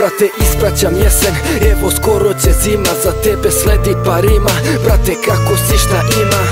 brate, ispraćam jesen. Evo skoro će zima, za tebe sledi parima. Brate, kako si, šta ima?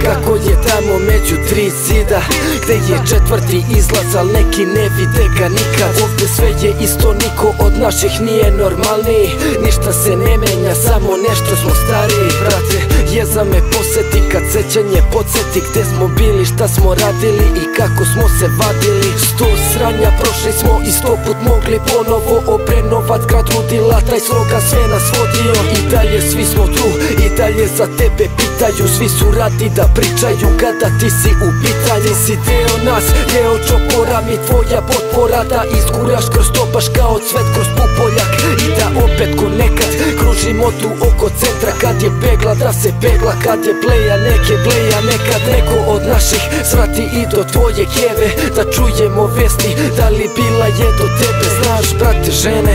Kako je tamo među tri zida, gde je četvrti izlaz, al neki ne vide ga nikad. Ovde sve je isto, niko od naših nije normalniji. Ništa se ne menja, samo nešto smo stariji. Brate, jeza me poseti kad sećanje podsjeti, gde smo bili, šta smo radili i kako smo se vadili. 100 sranja prošli smo i 100 put mogli ponovo oprenovat grad ludila, taj slogan sve nas vodio. I dalje svi smo tu, i dalje za tebe pitaju, svi su radi da pričaju kada ti si u pitanju. Si deo nas, deo čopora, mi tvoja potpora, da izguraš kroz to baš kao cvet kroz pupoljak. I da opet ko nekad kružimo tu oko centra, kad je pegla da se pegla, kad je pleja neke pleja. Nekad neko od naših svrati i do tvoje kjeve, da čujemo vesti, da li bila je do tebe. Znaš brate žene,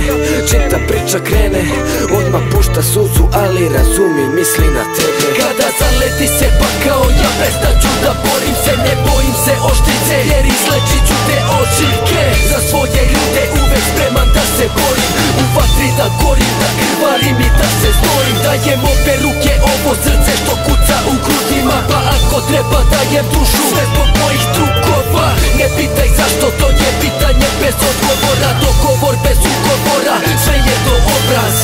čim ta priča krene, odmah pušta suzu, ali razumi, misli na tebe. Kada zaleti se pa kao ja prestaću da borim se, ne bojim se oštrice, jer izlečit ću te ožiljke. Za svoje ljude uvek spreman da se borim, u vatri da gorim, da krvarim i da se znojim. Dajem obe ruke, ovo srce što kuca u grudima, pa ako treba dajem dušu, sve zbog mojih drugova. Ne pitaj zašto, to je pitanje bez odgovora, dogovor bez ugovora, sve je to obraz.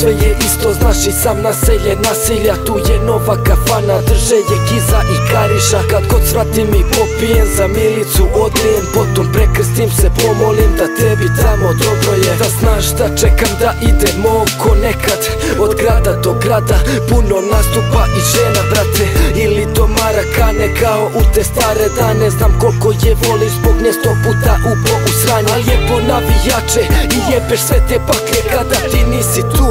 Sve je isto, znaš i sam naselje nasilja, tu je nova kafana, drže je Kiza i Kariša. Kad god svratim i popijem, za Milicu odlijem, potom prekrstim se, pomolim da tebi tamo dobro je. Da znaš da čekam da idemo oko nekad, od grada do grada, puno nastupa i žena brate, ili do Marakane kao u te stare dane. Znam koliko je voliš, zbog nje 100 puta upo u sranje, al je po navijače i jebeš sve te baklje kada ti nisi tu.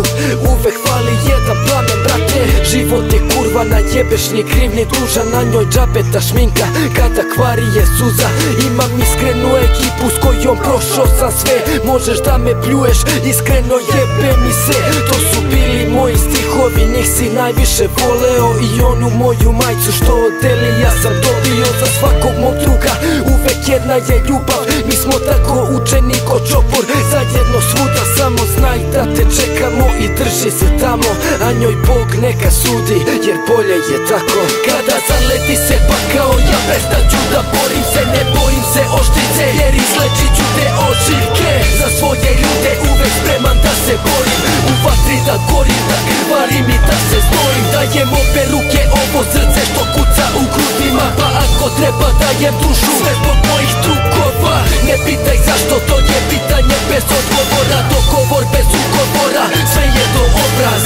Uvek fali jedan plamen brate, život je kurva, najebeš ni kriv ni dužan, na njoj džabe ta šminka kada kvari je suza. Imam iskrenu ekipu s kojom prošao sam sve, možeš da me pljuješ, iskreno jebe mi se. To su bili moji stihovi, njih si najviše voleo, i onu moju majicu što odeli ja sam dobio. Za svakog mog druga uvek jedna je ljubav, mi smo tako učeni ko čopor, zajedno svuda, samo znaj da te čekamo i drži se tamo, a njoj Bog neka sudi, jer bolje je tako. Kada zaleti se pa kao ja prestaću da borim se, ne bojim se oštrice, jer izlečit ću te ožiljke. Za svoje ljude uvek spreman da se borim, u vatri da gorim, da krvarim i da se znojim. Dajem obe ruke, ovo srce što kuca u grudima, pa ako treba dajem dušu, sve zbog mojih drugova. Ne pitaj zašto, to je pitanje bez odgovora, dogovor bez ugovora, sve je to obraz.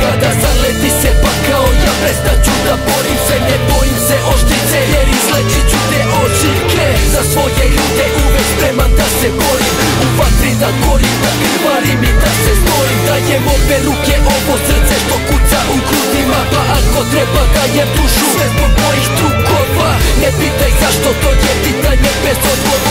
Kada zaleti se pa kao ja prestaću da borim se, ne bojim se oštrice, jer izlečit ću te ožiljke. Za svoje ljude uvek spreman da se borim, u vatri da gorim, da krvarim i da se znojim. Dajem obe ruke, ovo srce što kuca u grudima, pa ako treba dajem dušu, sve zbog mojih drugova. Ne pitaj zašto, to je pitanje bez odgovora.